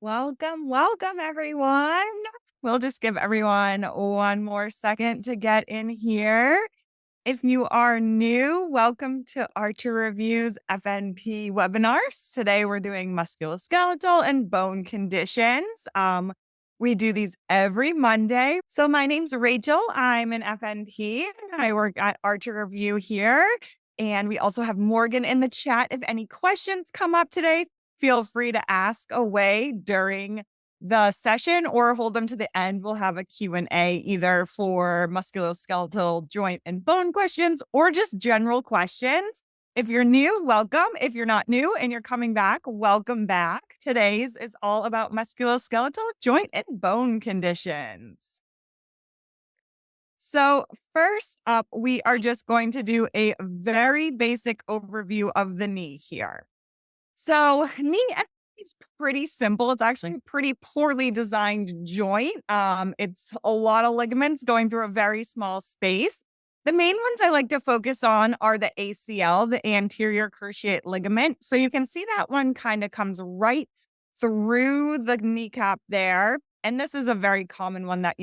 Welcome, everyone. We'll just give everyone one more second to get in here. If you are new, welcome to Archer Review's FNP webinars. Today we're doing musculoskeletal and bone conditions. We do these every Monday. So my name's Rachel. I'm an FNP and I work at Archer Review here. And we also have Morgan in the chat. If any questions come up today, feel free to ask away during the session or hold them to the end. We'll have a Q&A either for musculoskeletal, joint, and bone questions or just general questions. If you're new, welcome. If you're not new and you're coming back, welcome back. Today's is all about musculoskeletal, joint, and bone conditions. So first up, we are just going to do a very basic overview of the knee here. So knee is pretty simple. It's actually a pretty poorly designed joint. It's a lot of ligaments going through a very small space. The main ones I like to focus on are the ACL, the anterior cruciate ligament. So you can see that one kind of comes right through the kneecap there. And this is a very common one that,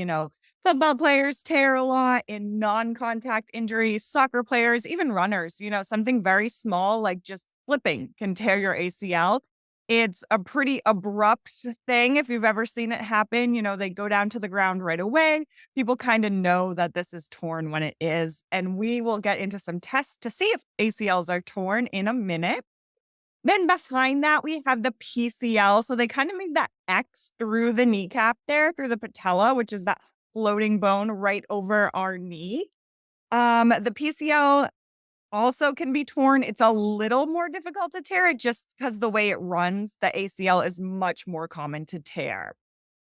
football players tear a lot in non-contact injuries, soccer players, even runners, something very small like just flipping can tear your ACL. It's a pretty abrupt thing. If you've ever seen it happen, they go down to the ground right away. People kind of know that this is torn when it is. And we will get into some tests to see if ACLs are torn in a minute. Then behind that, we have the PCL. So they kind of make that X through the kneecap there, through the patella, which is that floating bone right over our knee. The PCL also can be torn. It's a little more difficult to tear it just because the way it runs, the ACL is much more common to tear.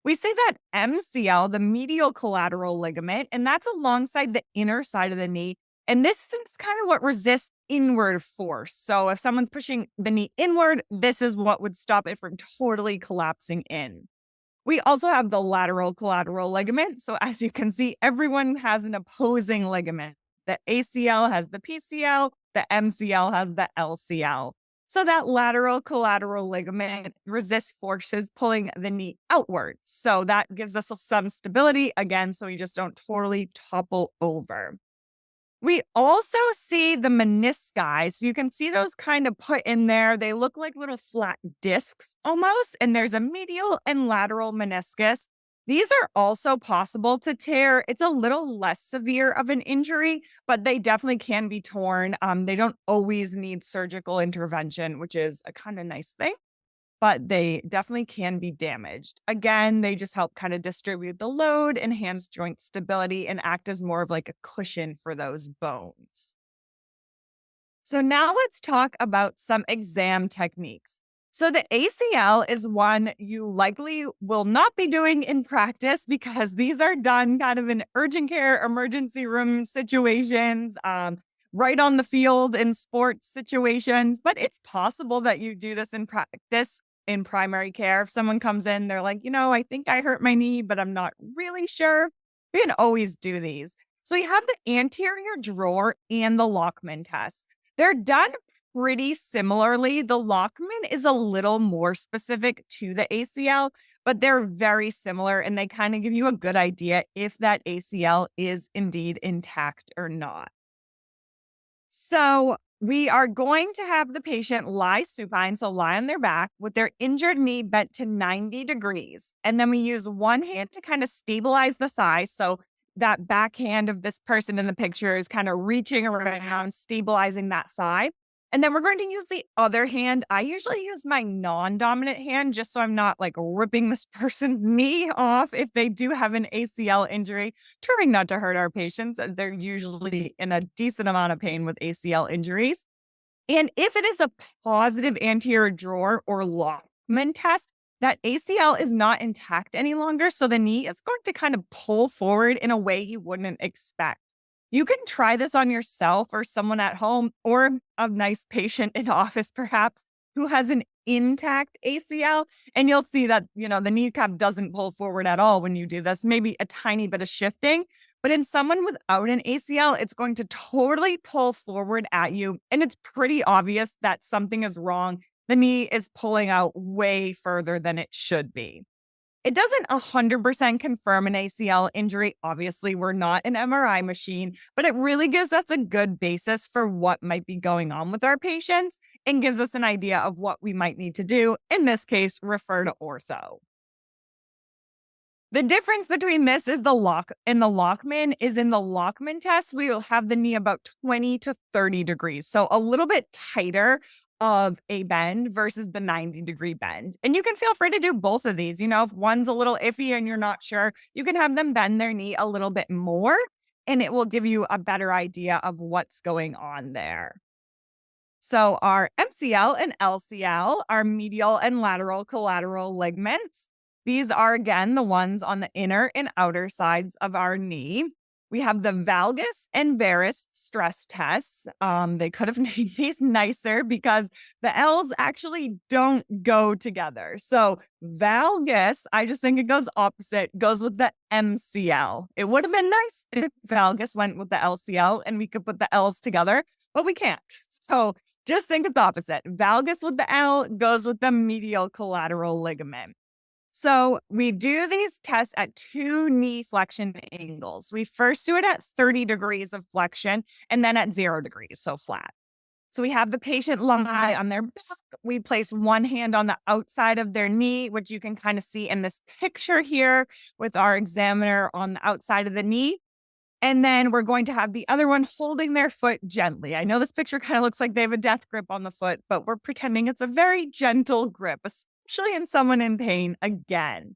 We say that MCL, the medial collateral ligament, and that's alongside the inner side of the knee. And this is kind of what resists inward force. So if someone's pushing the knee inward, this is what would stop it from totally collapsing in. We also have the lateral collateral ligament. So as you can see, everyone has an opposing ligament. The ACL has the PCL, the MCL has the LCL. So that lateral collateral ligament resists forces pulling the knee outward. So that gives us some stability again, so we just don't totally topple over. We also see the menisci. So you can see those kind of put in there. They look like little flat discs almost, and there's a medial and lateral meniscus. These are also possible to tear. It's a little less severe of an injury, but they definitely can be torn. They don't always need surgical intervention, which is a kind of nice thing, but they definitely can be damaged. Again, they just help kind of distribute the load, enhance joint stability, and act as more of like a cushion for those bones. So now let's talk about some exam techniques. So the ACL is one you likely will not be doing in practice because these are done kind of in urgent care, emergency room situations, right on the field in sports situations. But it's possible that you do this in practice in primary care. If someone comes in, they're like, I think I hurt my knee, but I'm not really sure. You can always do these. So you have the anterior drawer and the Lockman test. They're done pretty similarly. The Lockman is a little more specific to the ACL, but they're very similar and they kind of give you a good idea if that ACL is indeed intact or not. So we are going to have the patient lie supine, so lie on their back with their injured knee bent to 90 degrees. And then we use one hand to kind of stabilize the thigh. So that back hand of this person in the picture is kind of reaching around, stabilizing that thigh. And then we're going to use the other hand. I usually use my non-dominant hand just so I'm not like ripping this person's knee off if they do have an ACL injury, trying not to hurt our patients. They're usually in a decent amount of pain with ACL injuries. And if it is a positive anterior drawer or Lockman test, that ACL is not intact any longer. So the knee is going to kind of pull forward in a way you wouldn't expect. You can try this on yourself or someone at home or a nice patient in office, perhaps, who has an intact ACL. And you'll see that, the kneecap doesn't pull forward at all when you do this, maybe a tiny bit of shifting. But in someone without an ACL, it's going to totally pull forward at you. And it's pretty obvious that something is wrong the knee is pulling out way further than it should be. It doesn't 100% confirm an ACL injury. Obviously, we're not an MRI machine, but it really gives us a good basis for what might be going on with our patients and gives us an idea of what we might need to do. In this case, refer to ortho. The difference between this is the lock and the Lockman is in the Lockman test, we will have the knee about 20 to 30 degrees. So a little bit tighter of a bend versus the 90-degree bend. And you can feel free to do both of these. If one's a little iffy and you're not sure, you can have them bend their knee a little bit more and it will give you a better idea of what's going on there. So our MCL and LCL are medial and lateral collateral ligaments. These are, again, the ones on the inner and outer sides of our knee. We have the valgus and varus stress tests. They could have named these nicer because the L's actually don't go together. So valgus, I just think it goes opposite, goes with the MCL. It would have been nice if valgus went with the LCL and we could put the L's together, but we can't. So just think it's the opposite. Valgus with the L goes with the medial collateral ligament. So we do these tests at 2 knee flexion angles. We first do it at 30 degrees of flexion and then at 0 degrees, so flat. So we have the patient lie on their back. We place one hand on the outside of their knee, which you can kind of see in this picture here with our examiner on the outside of the knee. And then we're going to have the other one holding their foot gently. I know this picture kind of looks like they have a death grip on the foot, but we're pretending it's a very gentle grip, especially in someone in pain again.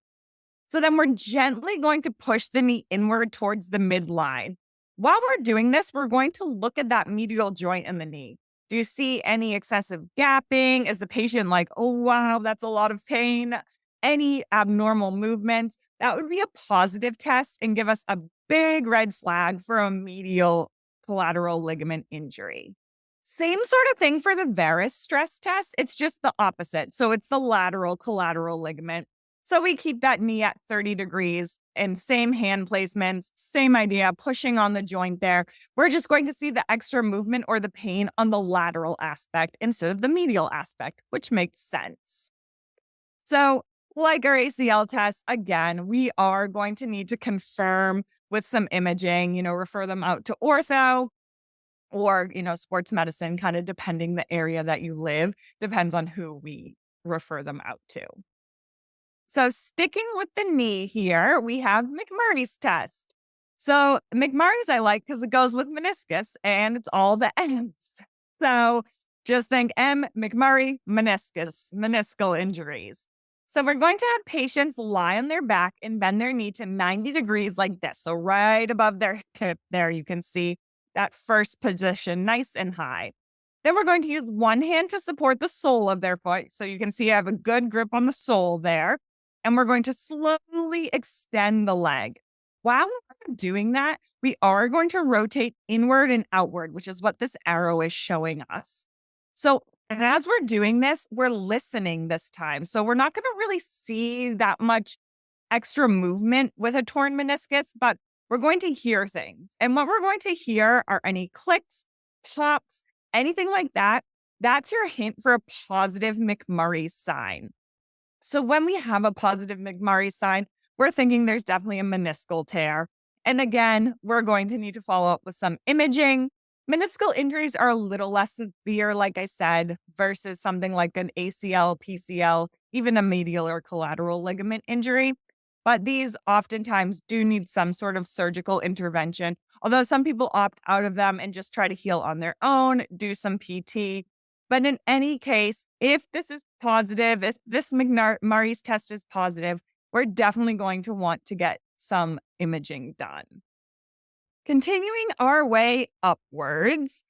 So then we're gently going to push the knee inward towards the midline. While we're doing this, we're going to look at that medial joint in the knee. Do you see any excessive gapping? Is the patient like, oh, wow, that's a lot of pain? Any abnormal movements? That would be a positive test and give us a big red flag for a medial collateral ligament injury. Same sort of thing for the varus stress test. It's just the opposite. So it's the lateral collateral ligament. So we keep that knee at 30 degrees and same hand placements, same idea, pushing on the joint there. We're just going to see the extra movement or the pain on the lateral aspect instead of the medial aspect, which makes sense. So like our ACL test, again, we are going to need to confirm with some imaging, refer them out to ortho or, sports medicine, kind of depending the area that you live, depends on who we refer them out to. So sticking with the knee here, we have McMurray's test. So McMurray's I like because it goes with meniscus and it's all the M's. So just think M, McMurray, meniscus, meniscal injuries. So we're going to have patients lie on their back and bend their knee to 90 degrees like this. So right above their hip there, you can see that first position, nice and high. Then we're going to use one hand to support the sole of their foot. So you can see I have a good grip on the sole there. And we're going to slowly extend the leg. While we're doing that, we are going to rotate inward and outward, which is what this arrow is showing us. So as we're doing this, we're listening this time. So we're not going to really see that much extra movement with a torn meniscus, but we're going to hear things. And what we're going to hear are any clicks, pops, anything like that. That's your hint for a positive McMurray sign. So when we have a positive McMurray sign, we're thinking there's definitely a meniscal tear. And again, we're going to need to follow up with some imaging. Meniscal injuries are a little less severe, like I said, versus something like an ACL, PCL, even a medial or collateral ligament injury. But these oftentimes do need some sort of surgical intervention, although some people opt out of them and just try to heal on their own, do some PT. But in any case, if this is positive, if this McMurray's test is positive, we're definitely going to want to get some imaging done. Continuing our way upwards,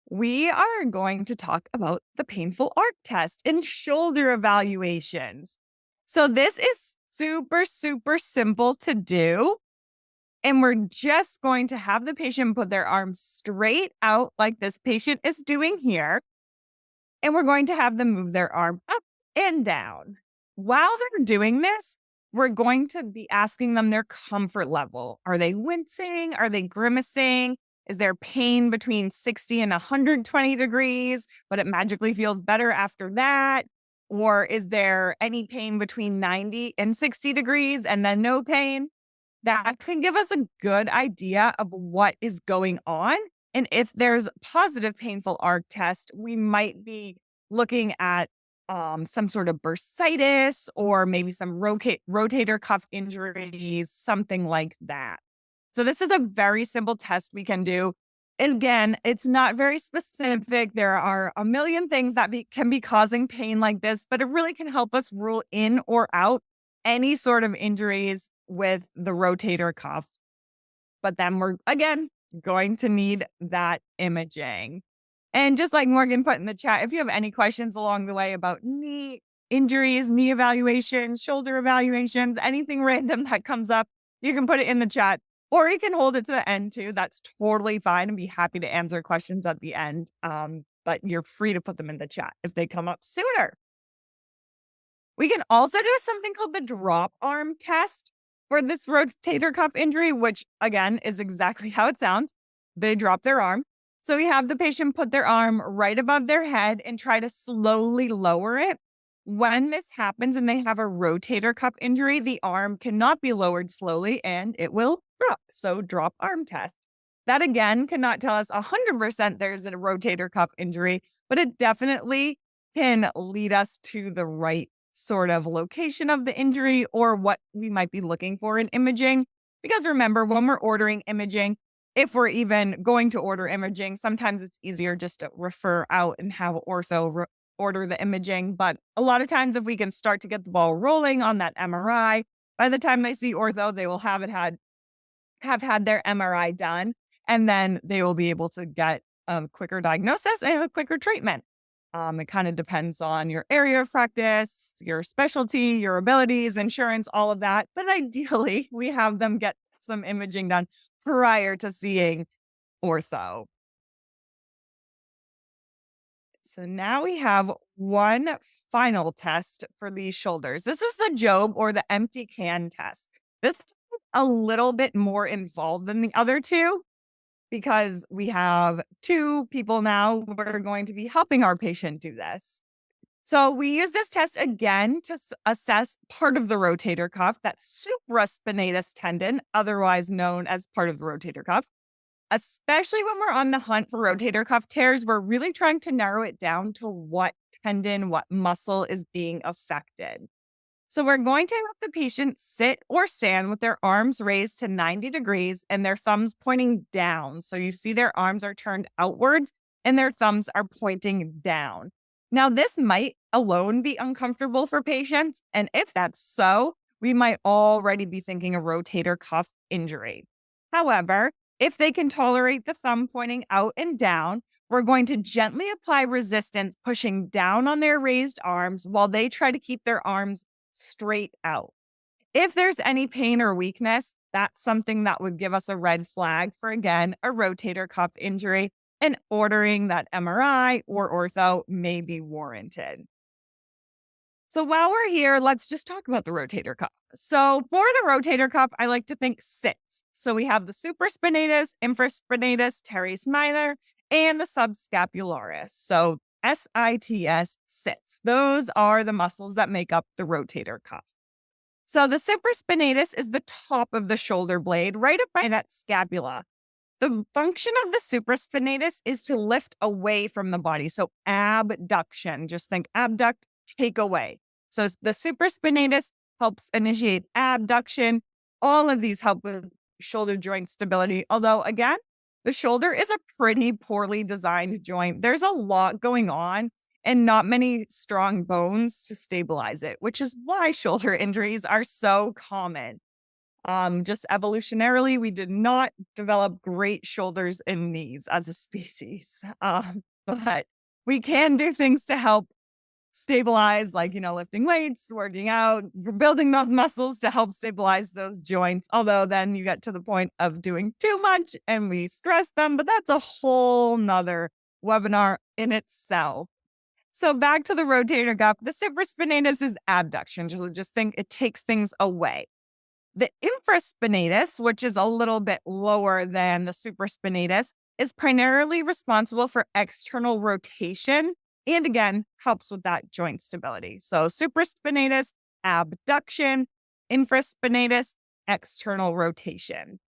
we are going to talk about the painful arc test and shoulder evaluations. So this is super, super simple to do. And we're just going to have the patient put their arms straight out like this patient is doing here. And we're going to have them move their arm up and down. While they're doing this, we're going to be asking them their comfort level. Are they wincing? Are they grimacing? Is there pain between 60 and 120 degrees, but it magically feels better after that? Or is there any pain between 90 and 60 degrees and then no pain? That can give us a good idea of what is going on. And if there's positive painful arc test, we might be looking at some sort of bursitis or maybe some rotator cuff injuries, something like that. So this is a very simple test we can do. And again, it's not very specific. There are a million things that can be causing pain like this, but it really can help us rule in or out any sort of injuries with the rotator cuff. But then we're, again, going to need that imaging. And just like Morgan put in the chat, if you have any questions along the way about knee injuries, knee evaluations, shoulder evaluations, anything random that comes up, you can put it in the chat or you can hold it to the end too. That's totally fine and be happy to answer questions at the end. But you're free to put them in the chat if they come up sooner. We can also do something called the drop arm test for this rotator cuff injury, which again is exactly how it sounds. They drop their arm. So we have the patient put their arm right above their head and try to slowly lower it. When this happens and they have a rotator cuff injury, the arm cannot be lowered slowly and it will drop. So drop arm test. That again cannot tell us 100% there's a rotator cuff injury, but it definitely can lead us to the right sort of location of the injury or what we might be looking for in imaging. Because remember, when we're ordering imaging, if we're even going to order imaging, sometimes it's easier just to refer out and have ortho order the imaging. But a lot of times, if we can start to get the ball rolling on that MRI, by the time they see ortho, they will have had their MRI done, and then they will be able to get a quicker diagnosis and a quicker treatment. It kind of depends on your area of practice, your specialty, your abilities, insurance, all of that. But ideally, we have them get some imaging done prior to seeing ortho. So now we have one final test for these shoulders. This is the Job or the empty can test. This is a little bit more involved than the other two because we have two people now who are going to be helping our patient do this. So we use this test again to assess part of the rotator cuff, that supraspinatus tendon, otherwise known as part of the rotator cuff. Especially when we're on the hunt for rotator cuff tears, we're really trying to narrow it down to what tendon, what muscle is being affected. So we're going to have the patient sit or stand with their arms raised to 90 degrees and their thumbs pointing down. So you see their arms are turned outwards and their thumbs are pointing down. Now, this might alone be uncomfortable for patients. And if that's so, we might already be thinking a rotator cuff injury. However, if they can tolerate the thumb pointing out and down, we're going to gently apply resistance, pushing down on their raised arms while they try to keep their arms straight out. If there's any pain or weakness, that's something that would give us a red flag for, again, a rotator cuff injury, and ordering that MRI or ortho may be warranted. So while we're here, let's just talk about the rotator cuff. So for the rotator cuff, I like to think sits. So we have the supraspinatus, infraspinatus, teres minor, and the subscapularis. So SITS sits. Those are the muscles that make up the rotator cuff. So the supraspinatus is the top of the shoulder blade, right up by that scapula. The function of the supraspinatus is to lift away from the body. So abduction, just think abduct, take away. So the supraspinatus helps initiate abduction. All of these help with shoulder joint stability. Although, again, the shoulder is a pretty poorly designed joint. There's a lot going on and not many strong bones to stabilize it, which is why shoulder injuries are so common. Just evolutionarily, we did not develop great shoulders and knees as a species. But we can do things to help stabilize, like, lifting weights, working out, building those muscles to help stabilize those joints. Although then you get to the point of doing too much and we stress them, but that's a whole nother webinar in itself. So back to the rotator cuff, the supraspinatus is abduction. Just think it takes things away. The infraspinatus, which is a little bit lower than the supraspinatus, is primarily responsible for external rotation And again, helps with that joint stability. So supraspinatus, abduction, infraspinatus, external rotation.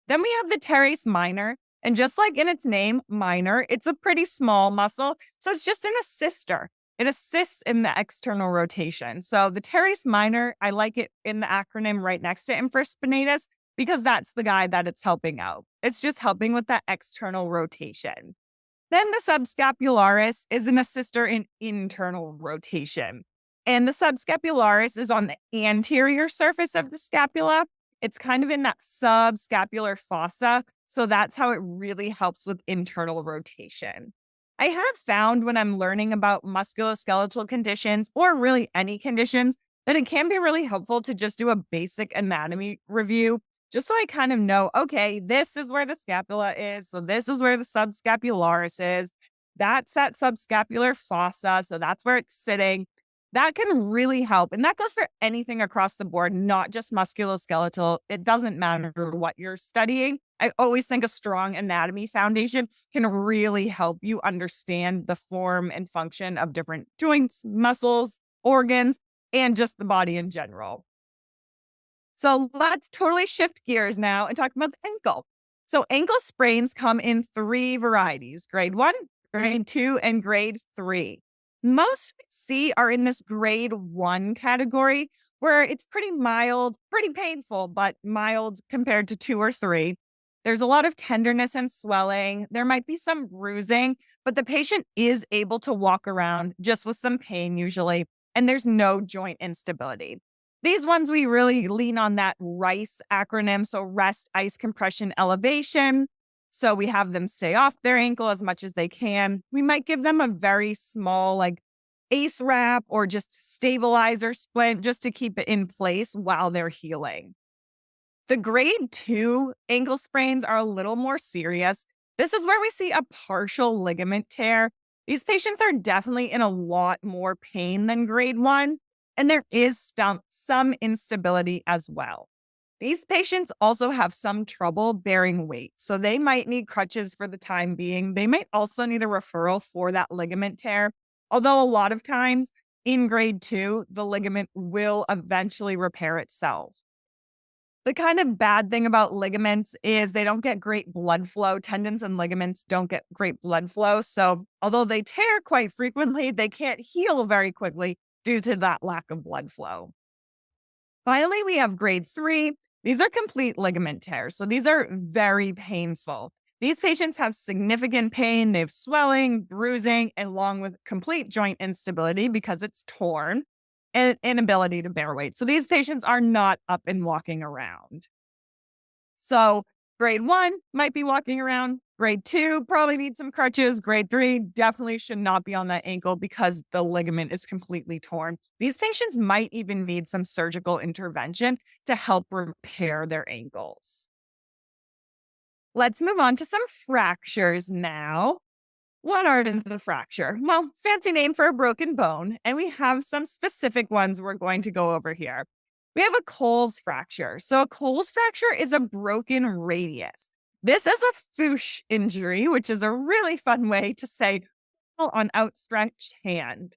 Then we have the teres minor. And just like in its name, minor, it's a pretty small muscle. So it's just an assister. It assists in the external rotation. So the teres minor, I like it in the acronym right next to infraspinatus because that's the guy that it's helping out. It's just helping with that external rotation. Then the subscapularis is an assister in internal rotation. And the subscapularis is on the anterior surface of the scapula. It's kind of in that subscapular fossa. So that's how it really helps with internal rotation. I have found when I'm learning about musculoskeletal conditions or really any conditions that it can be really helpful to just do a basic anatomy review just so I kind of know, okay, this is where the scapula is. So this is where the subscapularis is. That's that subscapular fossa. So that's where it's sitting. That can really help. And that goes for anything across the board, not just musculoskeletal. It doesn't matter what you're studying. I always think a strong anatomy foundation can really help you understand the form and function of different joints, muscles, organs, and just the body in general. So let's totally shift gears now and talk about the ankle. So ankle sprains come in 3 varieties, grade 1, grade 2, and grade 3. Most we see are in this grade 1 category where it's pretty mild, pretty painful, but mild compared to 2 or 3. There's a lot of tenderness and swelling. There might be some bruising, but the patient is able to walk around just with some pain usually, and there's no joint instability. These ones, we really lean on that RICE acronym. So rest, ice, compression, elevation. So we have them stay off their ankle as much as they can. We might give them a very small, like ACE wrap or just stabilizer splint just to keep it in place while they're healing. The grade 2 ankle sprains are a little more serious. This is where we see a partial ligament tear. These patients are definitely in a lot more pain than grade 1. And there is some instability as well. These patients also have some trouble bearing weight. So they might need crutches for the time being. They might also need a referral for that ligament tear. Although a lot of times in grade 2, the ligament will eventually repair itself. The kind of bad thing about ligaments is they don't get great blood flow. Tendons and ligaments don't get great blood flow. So although they tear quite frequently, they can't heal very quickly due to that lack of blood flow. Finally, we have grade 3. These are complete ligament tears. So these are very painful. These patients have significant pain. They have swelling, bruising, along with complete joint instability because it's torn and inability to bear weight. So these patients are not up and walking around. So grade 1 might be walking around. Grade 2 probably needs some crutches. Grade 3 definitely should not be on that ankle because the ligament is completely torn. These patients might even need some surgical intervention to help repair their ankles. Let's move on to some fractures now. What is the fracture? Well, fancy name for a broken bone, and we have some specific ones we're going to go over here. We have a Cole's fracture. So a Cole's fracture is a broken radius. This is a fouche injury, which is a really fun way to say on outstretched hand.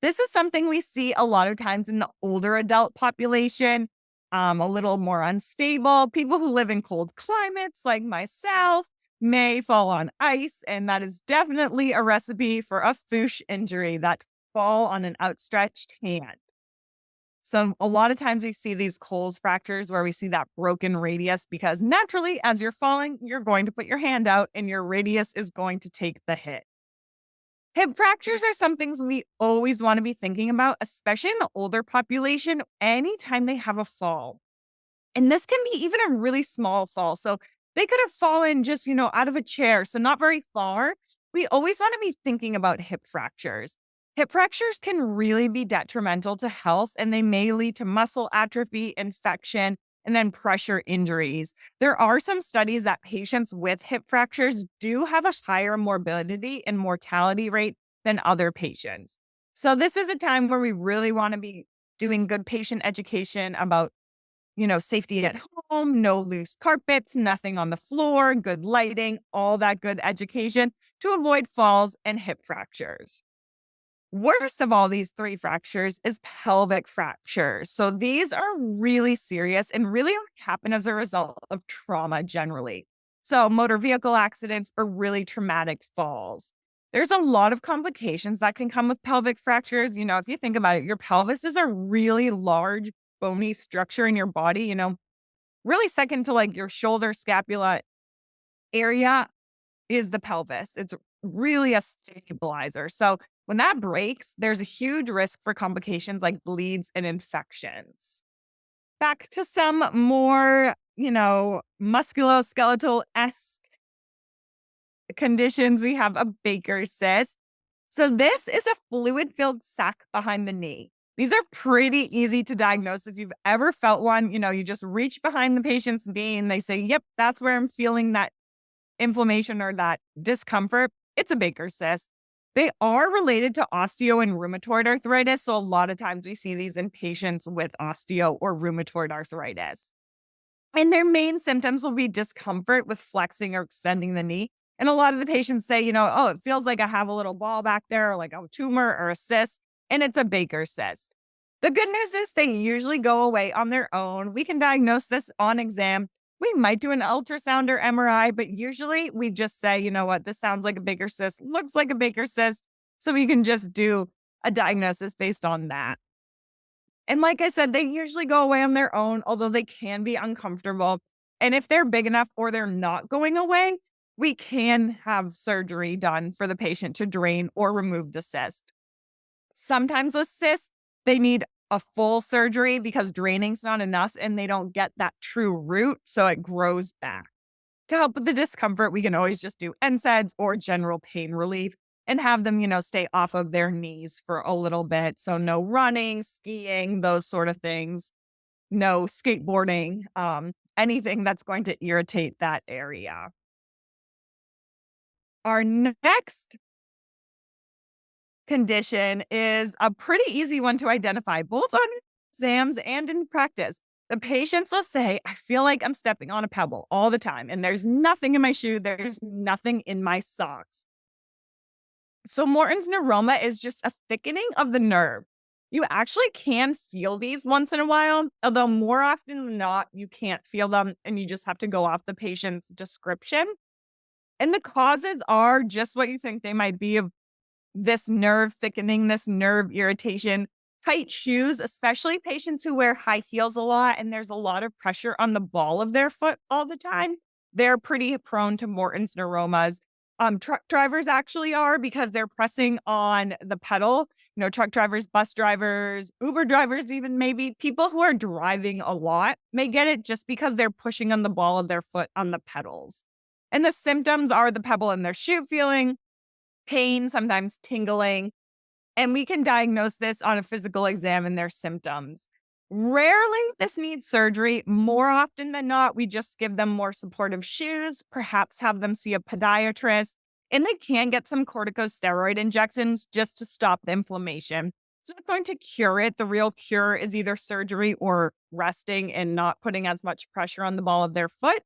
This is something we see a lot of times in the older adult population, a little more unstable. People who live in cold climates like myself may fall on ice, and that is definitely a recipe for a fouche injury, that fall on an outstretched hand. So a lot of times we see these Cole's fractures where we see that broken radius because naturally, as you're falling, you're going to put your hand out and your radius is going to take the hit. Hip fractures are some things we always want to be thinking about, especially in the older population, anytime they have a fall. And this can be even a really small fall. So they could have fallen just, out of a chair, so not very far. We always want to be thinking about hip fractures. Hip fractures can really be detrimental to health, and they may lead to muscle atrophy, infection, and then pressure injuries. There are some studies that patients with hip fractures do have a higher morbidity and mortality rate than other patients. So this is a time where we really want to be doing good patient education about safety at home, no loose carpets, nothing on the floor, good lighting, all that good education to avoid falls and hip fractures. Worst of all these three fractures is pelvic fractures. So these are really serious and really only happen as a result of trauma generally. So motor vehicle accidents or really traumatic falls. There's a lot of complications that can come with pelvic fractures. If you think about it, your pelvis is a really large bony structure in your body, really second to like your shoulder scapula area is the pelvis. It's really a stabilizer. So when that breaks, there's a huge risk for complications like bleeds and infections. Back to some more, musculoskeletal-esque conditions. We have a Baker's cyst. So this is a fluid-filled sac behind the knee. These are pretty easy to diagnose. If you've ever felt one, you just reach behind the patient's knee and they say, yep, that's where I'm feeling that inflammation or that discomfort. It's a Baker's cyst. They are related to osteo and rheumatoid arthritis. So a lot of times we see these in patients with osteo or rheumatoid arthritis. And their main symptoms will be discomfort with flexing or extending the knee. And a lot of the patients say, oh, it feels like I have a little ball back there, or like a tumor or a cyst, and it's a Baker's cyst. The good news is they usually go away on their own. We can diagnose this on exam. We might do an ultrasound or MRI, but usually we just say, you know what, this sounds like a Baker's cyst, looks like a Baker's cyst. So we can just do a diagnosis based on that. And like I said, they usually go away on their own, although they can be uncomfortable. And if they're big enough or they're not going away, we can have surgery done for the patient to drain or remove the cyst. Sometimes with cysts, they need a full surgery because draining's not enough and they don't get that true root, so it grows back. To help with the discomfort, we can always just do NSAIDs or general pain relief and have them, stay off of their knees for a little bit. So no running, skiing, those sort of things, no skateboarding, anything that's going to irritate that area. Our next condition is a pretty easy one to identify, both on exams and in practice. The patients will say, I feel like I'm stepping on a pebble all the time, and there's nothing in my shoe, there's nothing in my socks. So Morton's neuroma is just a thickening of the nerve. You actually can feel these once in a while, although more often than not, you can't feel them, and you just have to go off the patient's description. And the causes are just what you think they might be of this nerve thickening, this nerve irritation. Tight shoes, especially patients who wear high heels a lot and there's a lot of pressure on the ball of their foot all the time, they're pretty prone to Morton's neuromas. Truck drivers actually are because they're pressing on the pedal. Truck drivers, bus drivers, Uber drivers, even maybe people who are driving a lot may get it just because they're pushing on the ball of their foot on the pedals. And the symptoms are the pebble in their shoe feeling, pain, sometimes tingling, and we can diagnose this on a physical exam and their symptoms. Rarely this needs surgery. More often than not, we just give them more supportive shoes, perhaps have them see a podiatrist, and they can get some corticosteroid injections just to stop the inflammation. It's not going to cure it. The real cure is either surgery or resting and not putting as much pressure on the ball of their foot.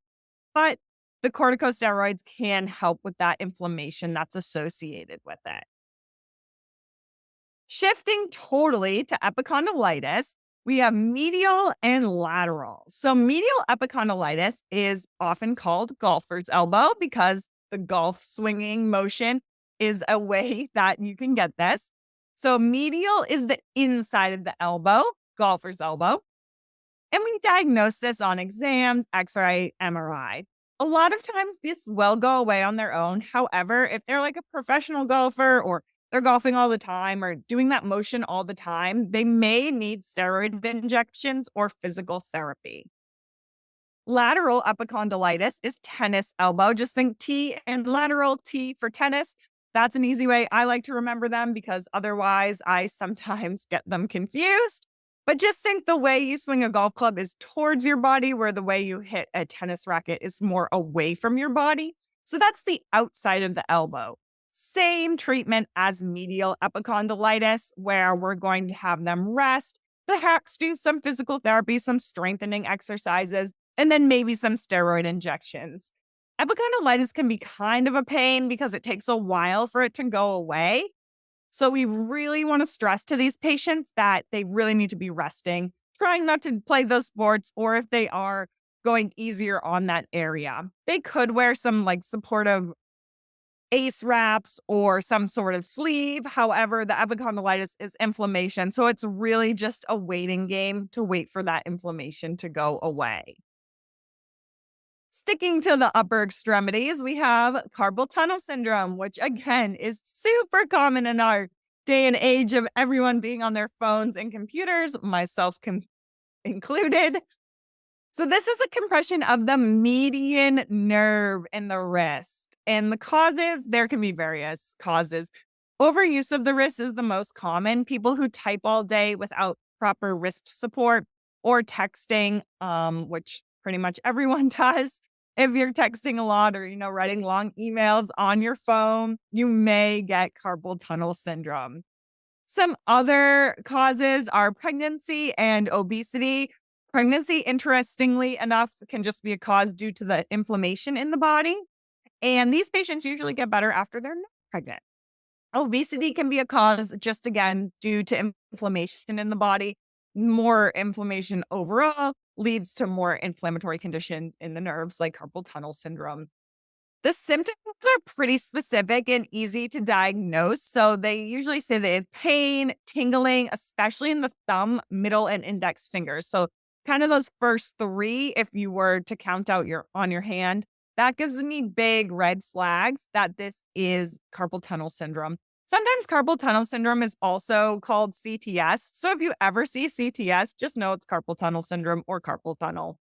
But the corticosteroids can help with that inflammation that's associated with it. Shifting totally to epicondilitis, we have medial and lateral. So medial epicondilitis is often called golfer's elbow because the golf swinging motion is a way that you can get this. So medial is the inside of the elbow, golfer's elbow. And we diagnose this on exams, X-ray, MRI. A lot of times this will go away on their own. However, if they're like a professional golfer or they're golfing all the time or doing that motion all the time, they may need steroid injections or physical therapy. Lateral epicondilitis is tennis elbow. Just think T and lateral, T for tennis. That's an easy way I like to remember them because otherwise I sometimes get them confused. But just think the way you swing a golf club is towards your body, where the way you hit a tennis racket is more away from your body. So that's the outside of the elbow. Same treatment as medial epicondilitis, where we're going to have them rest perhaps do some physical therapy, some strengthening exercises, and then maybe some steroid injections. Epicondilitis can be kind of a pain because it takes a while for it to go away. So we really want to stress to these patients that they really need to be resting, trying not to play those sports, or if they are, going easier on that area. They could wear some like supportive ACE wraps or some sort of sleeve. However, the epicondylitis is inflammation. So it's really just a waiting game to wait for that inflammation to go away. Sticking to the upper extremities, we have carpal tunnel syndrome, which again is super common in our day and age of everyone being on their phones and computers, myself included. So this is a compression of the median nerve in the wrist. And the causes, there can be various causes. Overuse of the wrist is the most common. People who type all day without proper wrist support, or texting, which pretty much everyone does. If you're texting a lot or, writing long emails on your phone, you may get carpal tunnel syndrome. Some other causes are pregnancy and obesity. Pregnancy, interestingly enough, can just be a cause due to the inflammation in the body. And these patients usually get better after they're not pregnant. Obesity can be a cause just again due to inflammation in the body. More inflammation overall leads to more inflammatory conditions in the nerves like carpal tunnel syndrome. The symptoms are pretty specific and easy to diagnose. So they usually say they have pain, tingling, especially in the thumb, middle, and index fingers. So kind of those first three, if you were to count out on your hand, that gives me big red flags that this is carpal tunnel syndrome. Sometimes carpal tunnel syndrome is also called CTS. So if you ever see CTS, just know it's carpal tunnel syndrome or carpal tunnel.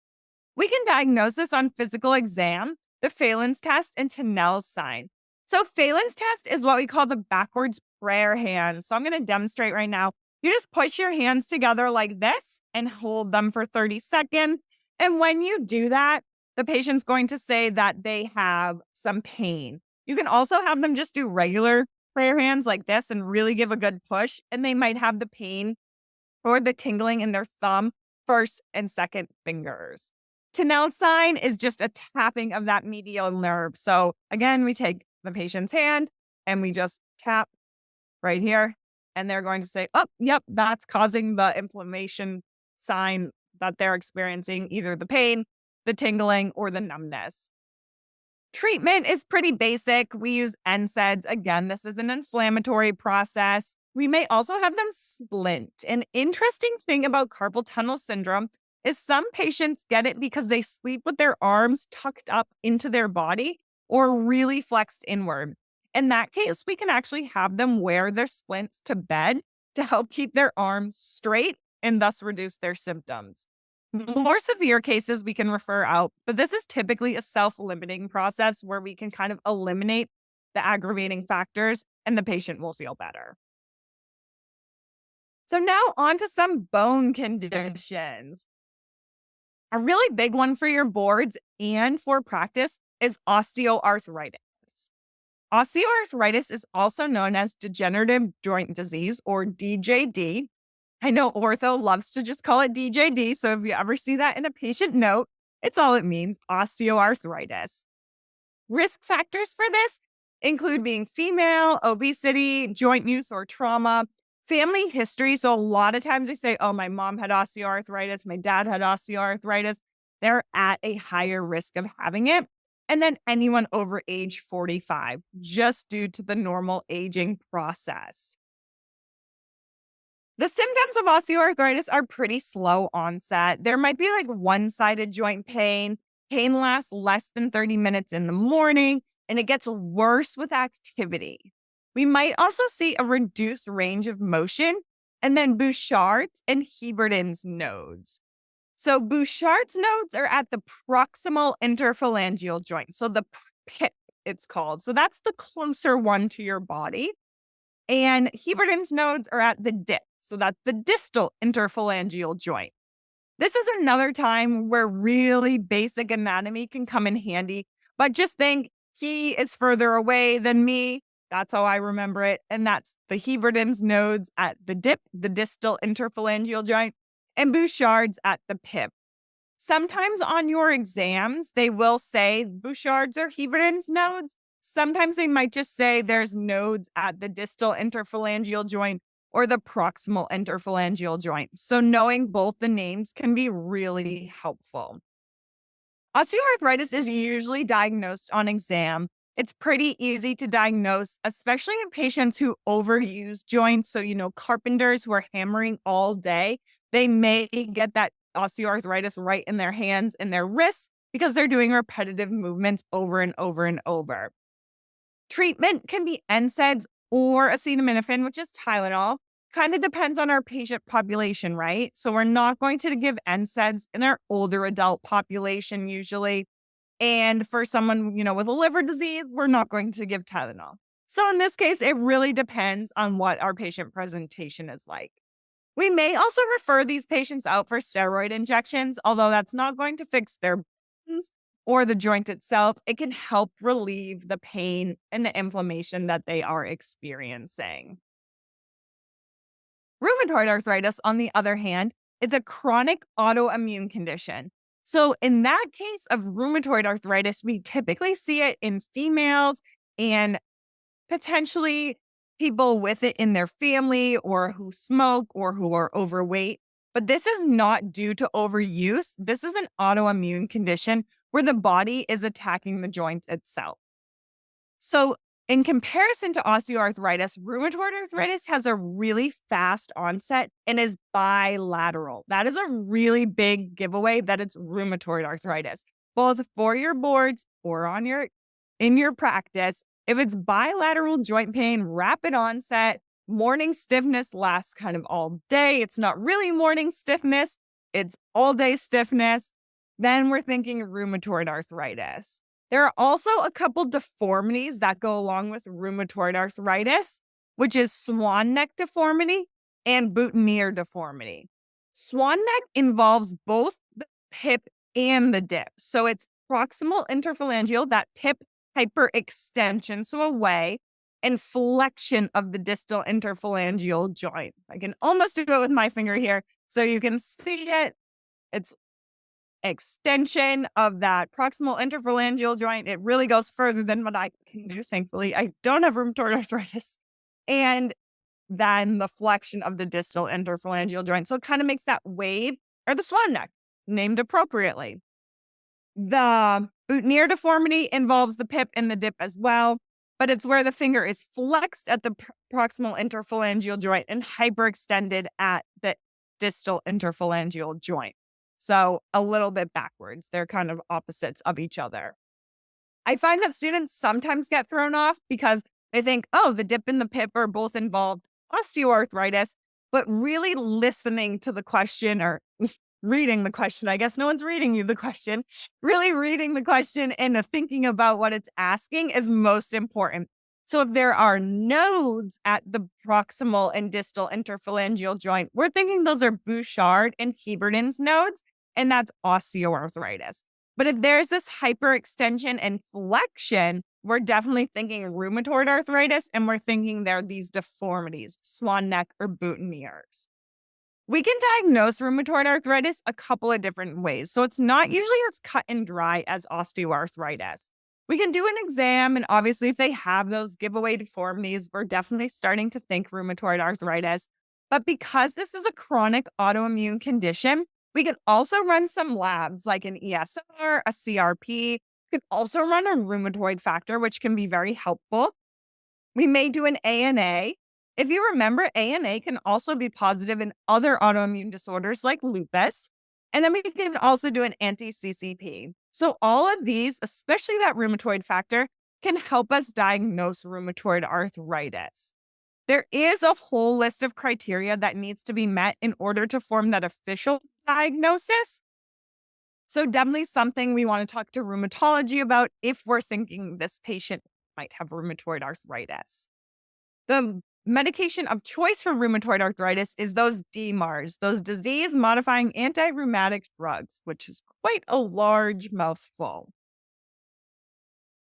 We can diagnose this on physical exam, the Phelan's test, and Tinel's sign. So Phelan's test is what we call the backwards prayer hand. So I'm going to demonstrate right now. You just push your hands together like this and hold them for 30 seconds. And when you do that, the patient's going to say that they have some pain. You can also have them just do regular prayer hands like this and really give a good push, and they might have the pain or the tingling in their thumb, first and second fingers. Tinel's sign is just a tapping of that medial nerve. So again, we take the patient's hand and we just tap right here, and they're going to say, oh, yep, that's causing the inflammation sign that they're experiencing, either the pain, the tingling, or the numbness. Treatment is pretty basic. We use NSAIDs. Again, this is an inflammatory process. We may also have them splint. An interesting thing about carpal tunnel syndrome is some patients get it because they sleep with their arms tucked up into their body or really flexed inward. In that case, we can actually have them wear their splints to bed to help keep their arms straight and thus reduce their symptoms. More severe cases we can refer out, but this is typically a self-limiting process where we can kind of eliminate the aggravating factors and the patient will feel better. So now on to some bone conditions. A really big one for your boards and for practice is osteoarthritis. Osteoarthritis is also known as degenerative joint disease, or DJD. I know ortho loves to just call it DJD, so if you ever see that in a patient note, it's all it means, osteoarthritis. Risk factors for this include being female, obesity, joint use or trauma, family history. So a lot of times they say, oh, my mom had osteoarthritis, my dad had osteoarthritis. They're at a higher risk of having it. And then anyone over age 45, just due to the normal aging process. The symptoms of osteoarthritis are pretty slow onset. There might be like one-sided joint pain. Pain lasts less than 30 minutes in the morning, and it gets worse with activity. We might also see a reduced range of motion, and then Bouchard's and Heberden's nodes. So Bouchard's nodes are at the proximal interphalangeal joint. So the PIP, it's called. So that's the closer one to your body. And Heberden's nodes are at the dip. So that's the distal interphalangeal joint. This is another time where really basic anatomy can come in handy. But just think, he is further away than me. That's how I remember it. And that's the Heberden's nodes at the dip, the distal interphalangeal joint, and Bouchard's at the pip. Sometimes on your exams, they will say Bouchard's or Heberden's nodes. Sometimes they might just say there's nodes at the distal interphalangeal joint or the proximal interphalangeal joint. So knowing both the names can be really helpful. Osteoarthritis is usually diagnosed on exam. It's pretty easy to diagnose, especially in patients who overuse joints. So, carpenters who are hammering all day, they may get that osteoarthritis right in their hands and their wrists because they're doing repetitive movements over and over and over. Treatment can be NSAIDs or acetaminophen, which is Tylenol. Kind of depends on our patient population, right? So we're not going to give NSAIDs in our older adult population usually. And for someone, with a liver disease, we're not going to give Tylenol. So in this case, it really depends on what our patient presentation is like. We may also refer these patients out for steroid injections, although that's not going to fix their bones or the joint itself. It can help relieve the pain and the inflammation that they are experiencing. Rheumatoid arthritis, on the other hand, is a chronic autoimmune condition. So in that case of rheumatoid arthritis, we typically see it in females and potentially people with it in their family or who smoke or who are overweight. But this is not due to overuse. This is an autoimmune condition where the body is attacking the joint itself. So in comparison to osteoarthritis, rheumatoid arthritis has a really fast onset and is bilateral. That is a really big giveaway that it's rheumatoid arthritis, both for your boards or in your practice. If it's bilateral joint pain, rapid onset, morning stiffness lasts kind of all day. It's not really morning stiffness, it's all day stiffness. Then we're thinking rheumatoid arthritis. There are also a couple deformities that go along with rheumatoid arthritis, which is swan neck deformity and boutonniere deformity. Swan neck involves both the pip and the dip. So it's proximal interphalangeal, that pip hyperextension, so away, and flexion of the distal interphalangeal joint. I can almost do it with my finger here so you can see it. It's extension of that proximal interphalangeal joint. It really goes further than what I can do, thankfully. I don't have rheumatoid arthritis. And then the flexion of the distal interphalangeal joint. So it kind of makes that wave, or the swan neck, named appropriately. The boutonniere deformity involves the pip and the dip as well, but it's where the finger is flexed at the proximal interphalangeal joint and hyperextended at the distal interphalangeal joint. So a little bit backwards. They're kind of opposites of each other. I find that students sometimes get thrown off because they think, oh, the dip and the pip are both involved osteoarthritis, but really listening to the question or reading the question, I guess no one's reading you the question, really reading the question and thinking about what it's asking is most important. So if there are nodes at the proximal and distal interphalangeal joint, we're thinking those are Bouchard and Heberden's nodes, and that's osteoarthritis. But if there's this hyperextension and flexion, we're definitely thinking rheumatoid arthritis, and we're thinking there are these deformities, swan neck or boutonnieres. We can diagnose rheumatoid arthritis a couple of different ways. So it's not usually as cut and dry as osteoarthritis. We can do an exam, and obviously if they have those giveaway deformities, we're definitely starting to think rheumatoid arthritis. But because this is a chronic autoimmune condition, we can also run some labs like an ESR, a CRP. We can also run a rheumatoid factor, which can be very helpful. We may do an ANA. If you remember, ANA can also be positive in other autoimmune disorders like lupus. And then we can also do an anti-CCP. So all of these, especially that rheumatoid factor, can help us diagnose rheumatoid arthritis. There is a whole list of criteria that needs to be met in order to form that official diagnosis. So definitely something we want to talk to rheumatology about if we're thinking this patient might have rheumatoid arthritis. The medication of choice for rheumatoid arthritis is those DMARDs, those disease-modifying anti-rheumatic drugs, which is quite a large mouthful.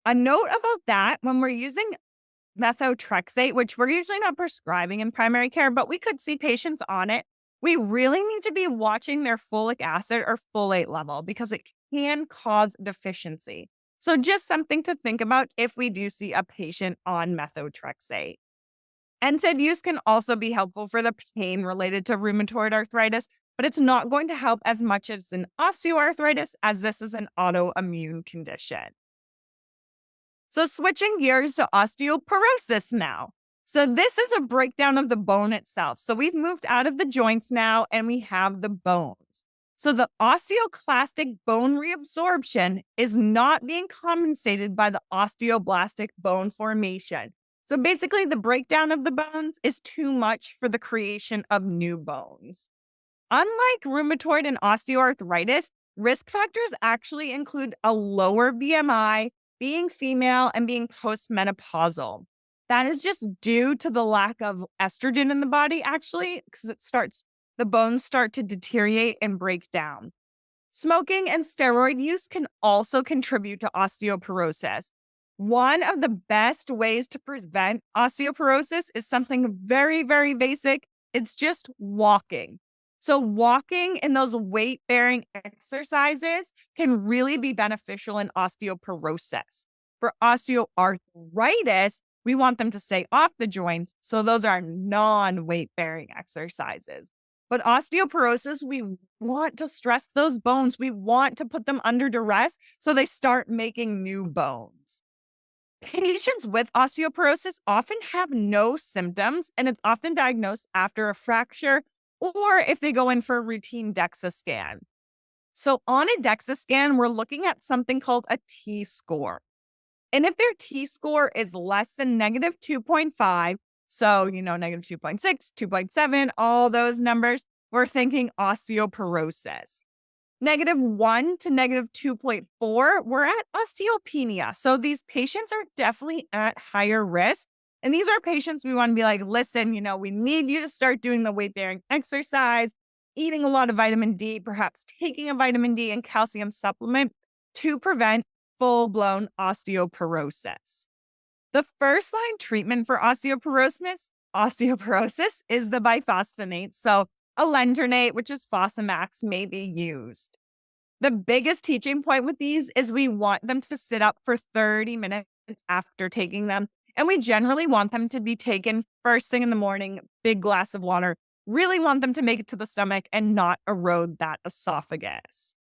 A note about that, when we're using methotrexate, which we're usually not prescribing in primary care, but we could see patients on it. We really need to be watching their folic acid or folate level because it can cause deficiency. So just something to think about if we do see a patient on methotrexate. NSAID use can also be helpful for the pain related to rheumatoid arthritis, but it's not going to help as much as an osteoarthritis as this is an autoimmune condition. So switching gears to osteoporosis now. So this is a breakdown of the bone itself. So we've moved out of the joints now and we have the bones. So the osteoclastic bone reabsorption is not being compensated by the osteoblastic bone formation. So basically the breakdown of the bones is too much for the creation of new bones. Unlike rheumatoid and osteoarthritis, risk factors actually include a lower BMI, being female, and being postmenopausal. That is just due to the lack of estrogen in the body, actually, because the bones start to deteriorate and break down. Smoking and steroid use can also contribute to osteoporosis. One of the best ways to prevent osteoporosis is something very, very basic. It's just walking. So walking in those weight-bearing exercises can really be beneficial in osteoporosis. For osteoarthritis, we want them to stay off the joints, so those are non-weight-bearing exercises. But osteoporosis, we want to stress those bones. We want to put them under duress so they start making new bones. Patients with osteoporosis often have no symptoms, and it's often diagnosed after a fracture or if they go in for a routine DEXA scan. So on a DEXA scan, we're looking at something called a T-score. And if their T-score is less than negative 2.5, so, negative 2.6, 2.7, all those numbers, we're thinking osteoporosis. Negative 1 to negative 2.4, we're at osteopenia. So these patients are definitely at higher risk. And these are patients we want to be like, listen, we need you to start doing the weight-bearing exercise, eating a lot of vitamin D, perhaps taking a vitamin D and calcium supplement to prevent full-blown osteoporosis. The first-line treatment for osteoporosis is the bisphosphonates. So alendronate, which is Fosamax, may be used. The biggest teaching point with these is we want them to sit up for 30 minutes after taking them. And we generally want them to be taken first thing in the morning, big glass of water. Really want them to make it to the stomach and not erode that esophagus.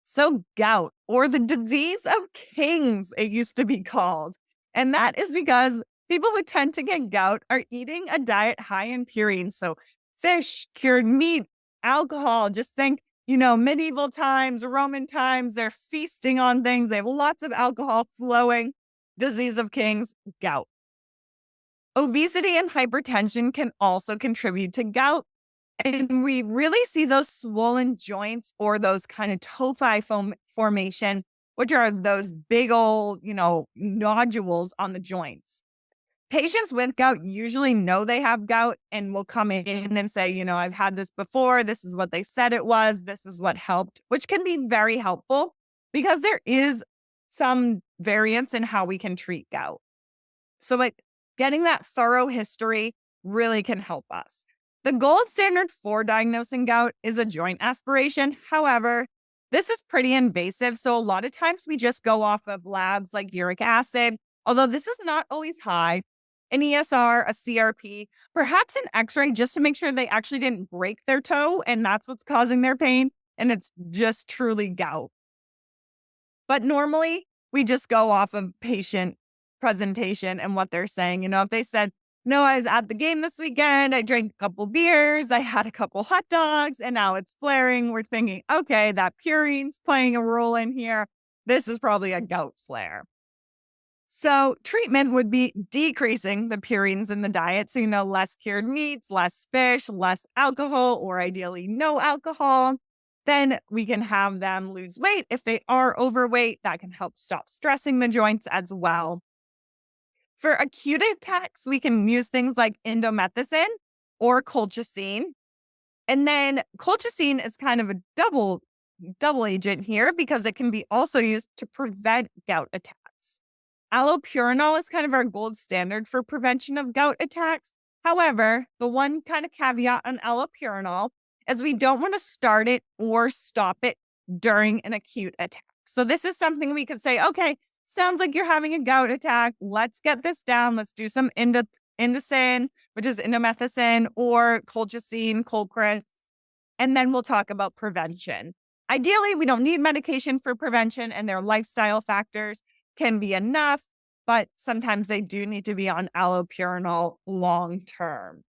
So gout, or the disease of kings, it used to be called. And that is because people who tend to get gout are eating a diet high in purines. So fish, cured meat, alcohol, just think, medieval times, Roman times, they're feasting on things. They have lots of alcohol flowing. Disease of kings, gout. Obesity and hypertension can also contribute to gout. And we really see those swollen joints or those kind of tophi formation, which are those big old, nodules on the joints. Patients with gout usually know they have gout and will come in and say, I've had this before. This is what they said it was. This is what helped, which can be very helpful because there is some variance in how we can treat gout. So getting that thorough history really can help us. The gold standard for diagnosing gout is a joint aspiration. However, this is pretty invasive. So a lot of times we just go off of labs like uric acid, although this is not always high, an ESR, a CRP, perhaps an x-ray just to make sure they actually didn't break their toe and that's what's causing their pain. And it's just truly gout. But normally we just go off of patient presentation and what they're saying. If they said, no, I was at the game this weekend, I drank a couple beers, I had a couple hot dogs, and now it's flaring. We're thinking, okay, that purine's playing a role in here. This is probably a gout flare. So treatment would be decreasing the purines in the diet. So, less cured meats, less fish, less alcohol, or ideally no alcohol. Then we can have them lose weight. If they are overweight, that can help stop stressing the joints as well. For acute attacks, we can use things like indomethacin or colchicine. And then colchicine is kind of a double agent here because it can be also used to prevent gout attacks. Allopurinol is kind of our gold standard for prevention of gout attacks. However, the one kind of caveat on allopurinol is we don't want to start it or stop it during an acute attack. So this is something we could say, okay, sounds like you're having a gout attack. Let's get this down. Let's do some indocin, which is indomethacin, or colchicine, Colchicine, and then we'll talk about prevention. Ideally, we don't need medication for prevention, and their lifestyle factors can be enough, but sometimes they do need to be on allopurinol long term.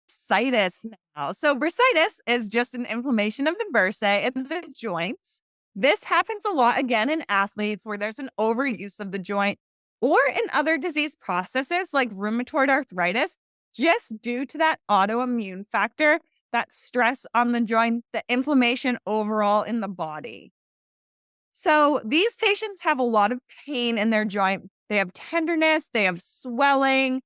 Bursitis now. So bursitis is just an inflammation of the bursae in the joints. This happens a lot, again, in athletes where there's an overuse of the joint or in other disease processes like rheumatoid arthritis, just due to that autoimmune factor, that stress on the joint, the inflammation overall in the body. So these patients have a lot of pain in their joint. They have tenderness, they have swelling.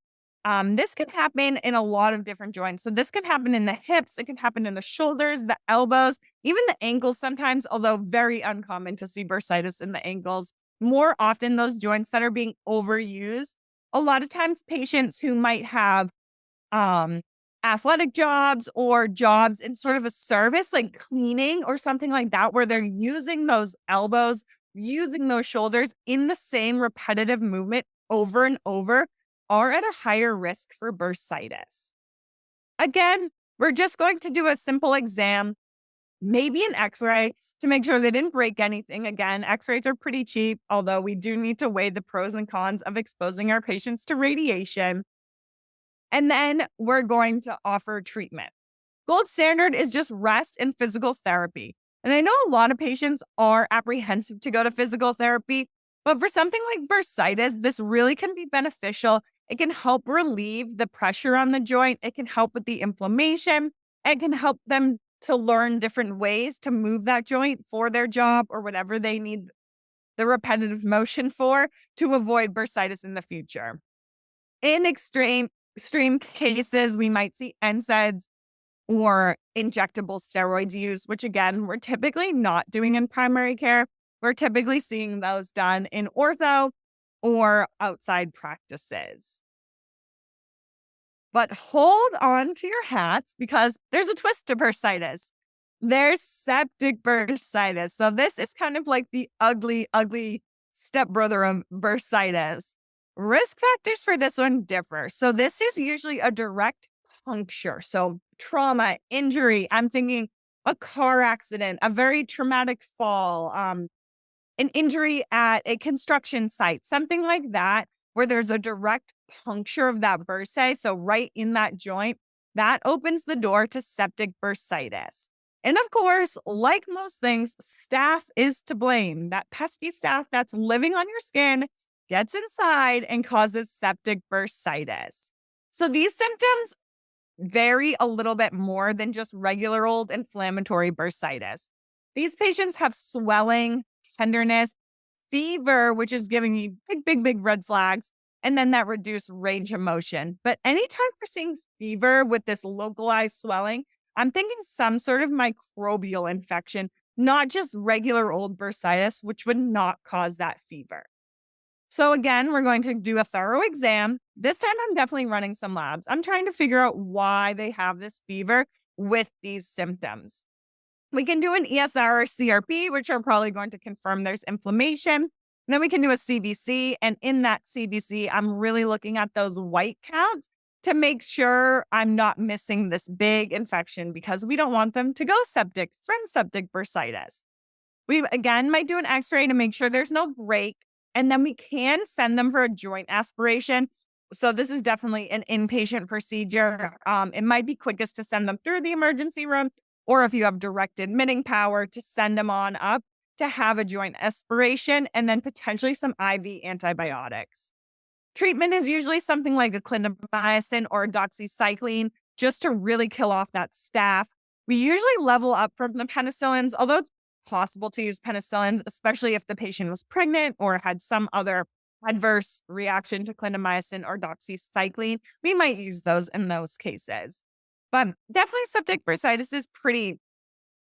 This can happen in a lot of different joints. So this can happen in the hips, it can happen in the shoulders, the elbows, even the ankles sometimes, although very uncommon to see bursitis in the ankles. More often those joints that are being overused. A lot of times patients who might have athletic jobs or jobs in sort of a service like cleaning or something like that, where they're using those elbows, using those shoulders in the same repetitive movement over and over, are at a higher risk for bursitis. Again, we're just going to do a simple exam, maybe an x-ray to make sure they didn't break anything. Again, x-rays are pretty cheap, although we do need to weigh the pros and cons of exposing our patients to radiation. And then we're going to offer treatment. Gold standard is just rest and physical therapy. And I know a lot of patients are apprehensive to go to physical therapy, but for something like bursitis, this really can be beneficial. It can help relieve the pressure on the joint. It can help with the inflammation. It can help them to learn different ways to move that joint for their job or whatever they need the repetitive motion for to avoid bursitis in the future. In extreme cases, we might see NSAIDs or injectable steroids used, which again, we're typically not doing in primary care. We're typically seeing those done in ortho or outside practices. But hold on to your hats because there's a twist to bursitis. There's septic bursitis. So this is kind of like the ugly, ugly stepbrother of bursitis. Risk factors for this one differ. So this is usually a direct puncture. So trauma, injury, I'm thinking a car accident, a very traumatic fall, an injury at a construction site, something like that, where there's a direct puncture of that bursae. So right in that joint, that opens the door to septic bursitis. And of course, like most things, staph is to blame. That pesky staph that's living on your skin gets inside and causes septic bursitis. So these symptoms vary a little bit more than just regular old inflammatory bursitis. These patients have swelling, tenderness, fever, which is giving you big red flags, and then that reduced range of motion. But anytime we're seeing fever with this localized swelling, I'm thinking some sort of microbial infection, not just regular old bursitis, which would not cause that fever. So again, we're going to do a thorough exam. This time I'm definitely running some labs. I'm trying to figure out why they have this fever with these symptoms. We can do an ESR or CRP, which are probably going to confirm there's inflammation. And then we can do a CBC. And in that CBC, I'm really looking at those white counts to make sure I'm not missing this big infection because we don't want them to go septic from septic bursitis. We, again, might do an x-ray to make sure there's no break. And then we can send them for a joint aspiration. So this is definitely an inpatient procedure. It might be quickest to send them through the emergency room, or if you have direct admitting power, to send them on up to have a joint aspiration and then potentially some IV antibiotics. Treatment is usually something like a clindamycin or doxycycline just to really kill off that staph. We usually level up from the penicillins, although it's possible to use penicillins, especially if the patient was pregnant or had some other adverse reaction to clindamycin or doxycycline. We might use those in those cases. But definitely septic bursitis is pretty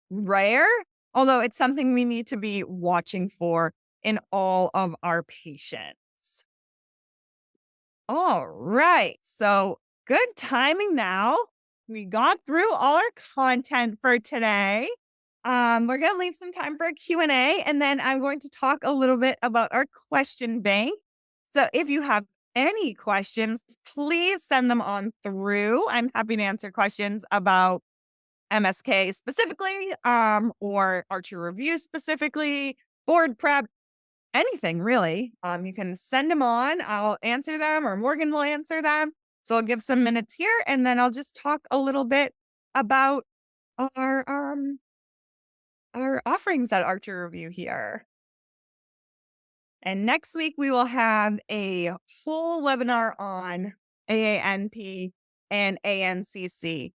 rare, although it's something we need to be watching for in all of our patients. All right. So good timing now. We got through all our content for today. We're going to leave some time for a Q&A, and then I'm going to talk a little bit about our question bank. So if you have any questions, please send them on through. I'm happy to answer questions about MSK specifically, or Archer Review specifically, board prep, anything really. You can send them on. I'll answer them, or Morgan will answer them. So I'll give some minutes here, and then I'll just talk a little bit about our our offerings at Archer Review here. And next week we will have a full webinar on AANP and ANCC.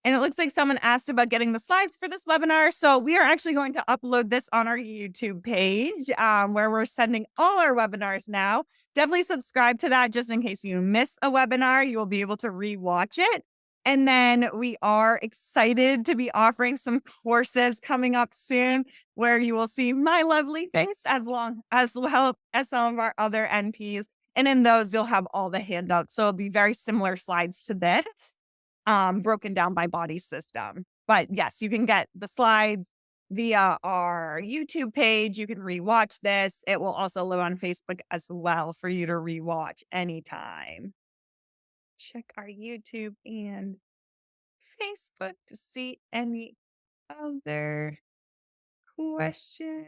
And it looks like someone asked about getting the slides for this webinar. So we are actually going to upload this on our YouTube page, where we're sending all our webinars now. Definitely subscribe to that just in case you miss a webinar. You will be able to rewatch it. And then we are excited to be offering some courses coming up soon where you will see my lovely face as well as some of our other NPs. And in those, you'll have all the handouts. So it'll be very similar slides to this, broken down by body system. But yes, you can get the slides via our YouTube page. You can rewatch this. It will also live on Facebook as well for you to rewatch anytime. Check our YouTube and Facebook to see any other questions.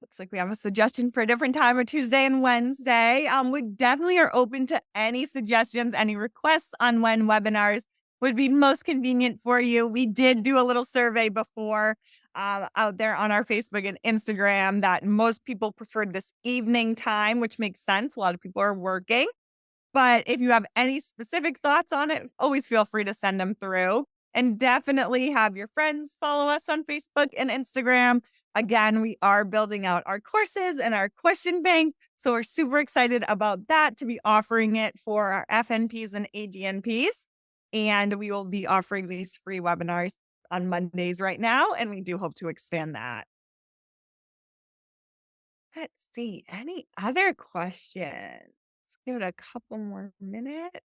Looks like we have a suggestion for a different time of Tuesday and Wednesday. We definitely are open to any suggestions, any requests on when webinars would be most convenient for you. We did do a little survey before out there on our Facebook and Instagram that most people preferred this evening time, which makes sense. A lot of people are working. But if you have any specific thoughts on it, always feel free to send them through. And definitely have your friends follow us on Facebook and Instagram. Again, we are building out our courses and our question bank. So we're super excited about that, to be offering it for our FNPs and AGNPs. And we will be offering these free webinars on Mondays right now. And we do hope to expand that. Let's see. Any other questions? Let's give it a couple more minutes.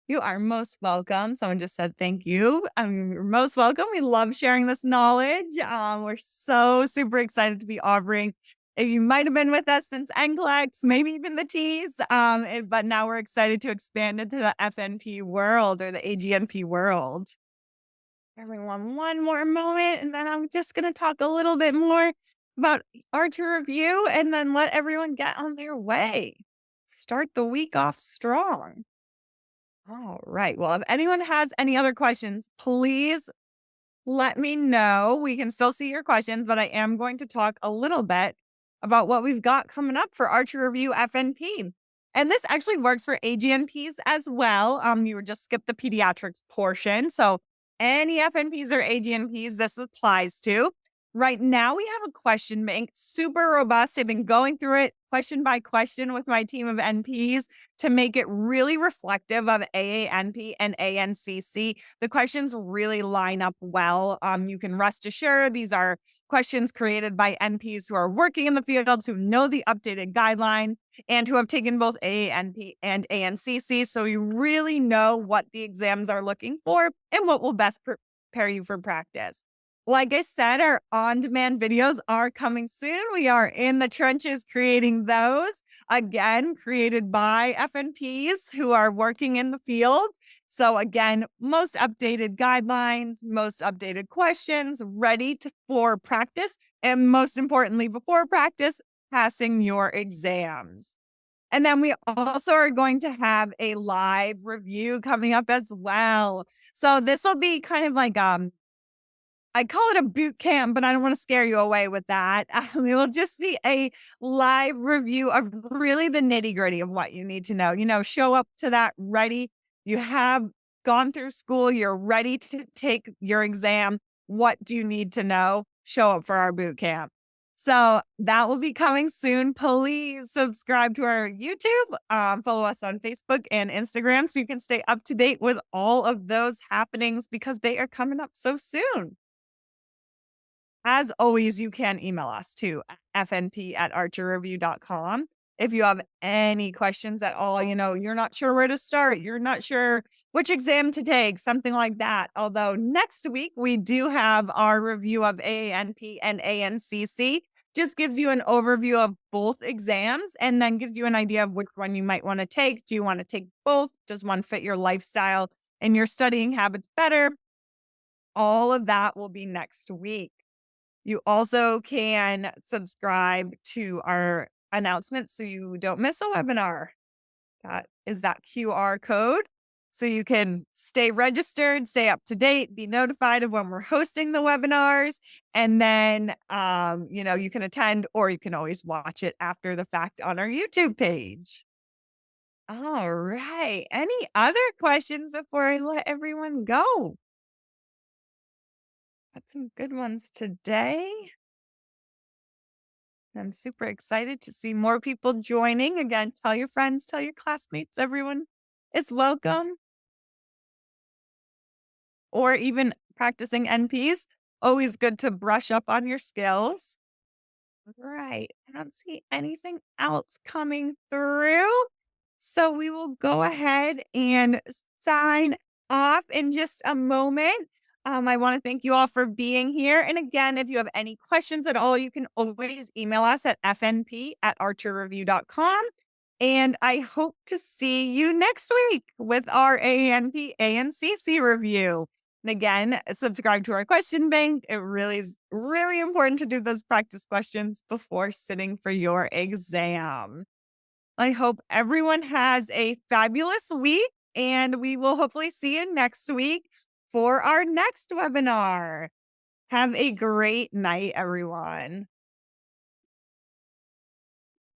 You are most welcome. Someone just said thank you. You're most welcome. We love sharing this knowledge. We're so super excited to be offering. If you might have been with us since NCLEX, maybe even the Ts, but now we're excited to expand into the FNP world or the AGNP world. Everyone, one more moment, and then I'm just going to talk a little bit more about Archer Review and then let everyone get on their way. Start the week off strong. All right. Well, if anyone has any other questions, please let me know. We can still see your questions, but I am going to talk a little bit about what we've got coming up for Archer Review FNP. And this actually works for AGNPs as well. You would just skip the pediatrics portion. So any FNPs or AGNPs this applies to. Right now, we have a question bank, super robust. I've been going through it question by question with my team of NPs to make it really reflective of AANP and ANCC. The questions really line up well. You can rest assured these are questions created by NPs who are working in the fields, who know the updated guidelines, and who have taken both AANP and ANCC. So you really know what the exams are looking for and what will best prepare you for practice. Like I said, our on-demand videos are coming soon. We are in the trenches creating those, again, created by FNPs who are working in the field. So again, most updated guidelines, most updated questions, ready for practice, and most importantly, before practice, passing your exams. And then we also are going to have a live review coming up as well. So this will be kind of like I call it a boot camp, but I don't want to scare you away with that. It will just be a live review of really the nitty gritty of what you need to know. Show up to that ready. You have gone through school. You're ready to take your exam. What do you need to know? Show up for our boot camp. So that will be coming soon. Please subscribe to our YouTube, follow us on Facebook and Instagram so you can stay up to date with all of those happenings because they are coming up so soon. As always, you can email us to fnp@archerreview.com. If you have any questions at all, you're not sure where to start, you're not sure which exam to take, something like that. Although next week we do have our review of AANP and ANCC. Just gives you an overview of both exams and then gives you an idea of which one you might want to take. Do you want to take both? Does one fit your lifestyle and your studying habits better? All of that will be next week. You also can subscribe to our announcements so you don't miss a webinar. That is that QR code. So you can stay registered, stay up to date, be notified of when we're hosting the webinars. And then, you can attend or you can always watch it after the fact on our YouTube page. All right. Any other questions before I let everyone go? Got some good ones today. I'm super excited to see more people joining. Again, tell your friends, tell your classmates, everyone is welcome. Or even practicing NPs. Always good to brush up on your skills. Right. I don't see anything else coming through. So we will go ahead and sign off in just a moment. I want to thank you all for being here. And again, if you have any questions at all, you can always email us at fnp@archerreview.com. And I hope to see you next week with our ANP ANCC review. And again, subscribe to our question bank. It really is really important to do those practice questions before sitting for your exam. I hope everyone has a fabulous week, and we will hopefully see you next week for our next webinar. Have a great night, everyone.